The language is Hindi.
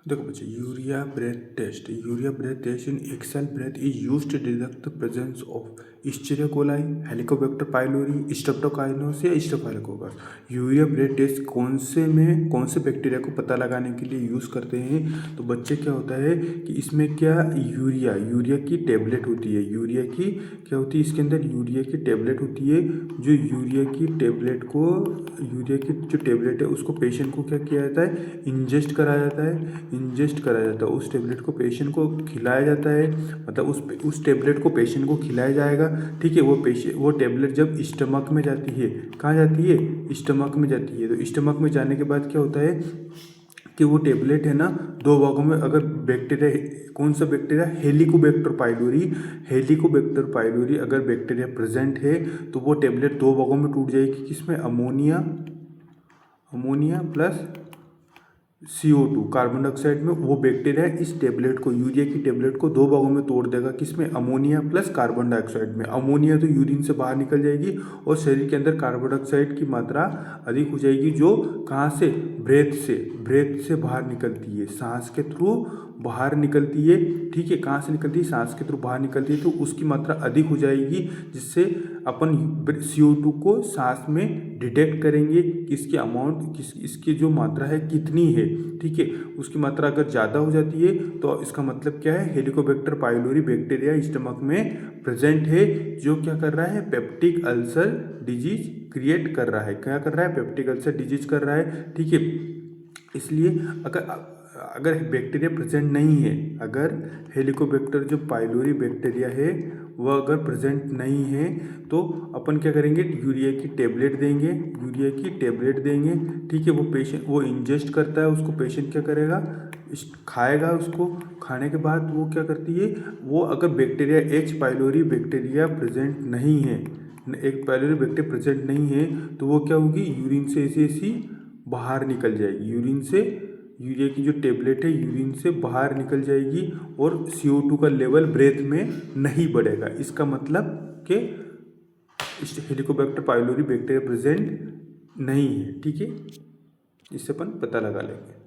देखो बच्चे, urea breath test in exhaled breath is used to detect the presence of Escherichia coli, Helicobacter pylori, Streptococcus या स्टेफाइलोकोकस। यूरिया ब्रेथ टेस्ट कौन से बैक्टीरिया को पता लगाने के लिए यूज़ करते हैं? तो बच्चे क्या होता है कि इसमें क्या यूरिया की टेबलेट होती है। यूरिया की क्या होती है, इसके अंदर यूरिया की टेबलेट होती है। जो यूरिया की जो टेबलेट है उसको पेशेंट को क्या किया जाता है, इंजेस्ट कराया जाता है। उस टेबलेट को पेशेंट को खिलाया जाता है, मतलब उस टेबलेट को पेशेंट को खिलाया जाएगा। ठीक है, वो टेबलेट जब स्टमक में जाती है, कहाँ जाती है, स्टमक में जाती है। तो स्टमक में जाने के बाद क्या होता है कि वो टेबलेट है ना, दो भागों में, अगर बैक्टीरिया, कौन सा बैक्टीरिया, हेलिकोबैक्टर पाइलोरी अगर बैक्टीरिया प्रेजेंट है तो वो टेबलेट दो भागों में टूट जाएगी। किसमें, ammonia plus CO2 carbon dioxide में। वो बैक्टीरिया इस टेबलेट को, यूरिया की टेबलेट को दो भागों में तोड़ देगा। किसमें, अमोनिया प्लस कार्बन डाइऑक्साइड में। अमोनिया तो यूरिन से बाहर निकल जाएगी और शरीर के अंदर कार्बन डाइऑक्साइड की मात्रा अधिक हो जाएगी, जो कहाँ से, ब्रेथ से बाहर निकलती है, सांस के थ्रू बाहर निकलती है। ठीक है, कहाँ से निकलती है, सांस के थ्रू बाहर निकलती है, तो उसकी मात्रा अधिक हो जाएगी, जिससे अपन CO2 को सांस में डिटेक्ट करेंगे कि इसकी अमाउंट, इसकी जो मात्रा है कितनी है। ठीक है, उसकी मात्रा अगर ज़्यादा हो जाती है तो इसका मतलब क्या है, हेलिकोबैक्टर पाइलोरी बैक्टीरिया स्टमक में प्रेजेंट है, जो क्या कर रहा है, पेप्टिक अल्सर डिजीज क्रिएट कर रहा है। क्या कर रहा है, पेप्टिक अल्सर डिजीज कर रहा है। ठीक है, इसलिए अगर बैक्टीरिया प्रेजेंट नहीं है, अगर हेलिकोबैक्टर जो पाइलोरी बैक्टीरिया है वह अगर प्रेजेंट नहीं है तो अपन क्या करेंगे, यूरिया की टेबलेट देंगे। ठीक है, वो इंजेस्ट करता है, उसको पेशेंट क्या करेगा, खाएगा। उसको खाने के बाद वो क्या करती है, वो अगर bacteria H pylori bacteria present नहीं है, एक पाइलोरी बैक्टीरिया प्रेजेंट नहीं है, तो वो क्या होगी, यूरिन से ऐसी बाहर निकल जाएगी। यूरिया की जो टेबलेट है यूरिन से बाहर निकल जाएगी और CO2 का लेवल ब्रेथ में नहीं बढ़ेगा। इसका मतलब कि हेलिकोबैक्टर पाइलोरी बैक्टीरिया प्रेजेंट नहीं है। ठीक है, इससे अपन पता लगा लेंगे।